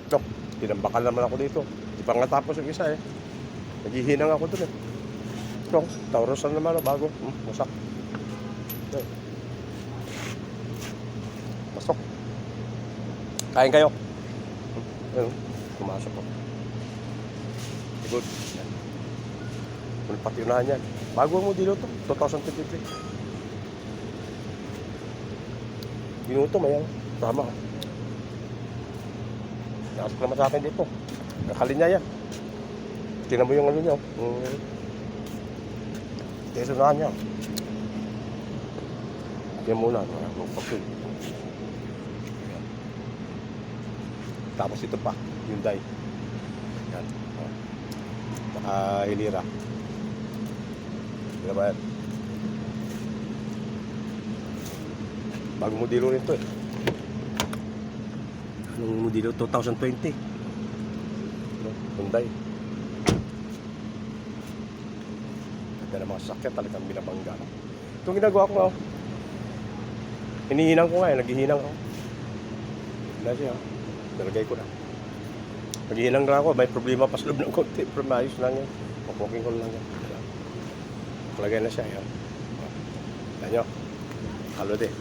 Dok, tinambakan naman ako dito. Di pa nga tapos yung isa eh. Naghihinang ako dun eh. Dok, Taurus na naman, bago. Masak. Pasok. Kain kayo. Ayun, pumasok ko. Good. Yan. Kung pati unahan yan. Bago mo dito to, 2023. Binuto, mayan. Tama. Nakasok naman sa akin dito. Nakalinya yan. Tingnan mo yung ano niya. Tesunahan niya. Tingnan muna. Magpapil. Tapos ito pa. Hyundai. Yan. Hilira. Hindi ba yan? Bagong modelo rin ito eh. Anong modelo? 2020. Hyundai. Ganda ng mga sasakyan, talagang binabangga. Itong ginagawa ko nga. Hinihinang ko nga eh, naghihinang ako. Wala siya. Nalagay ko na. Naghihinang na ako, may problema pa sa loob ng konti. Pero maayos lang yan. Papoking ko lang yan. Nalagay na siya. Yan nyo. Halo din.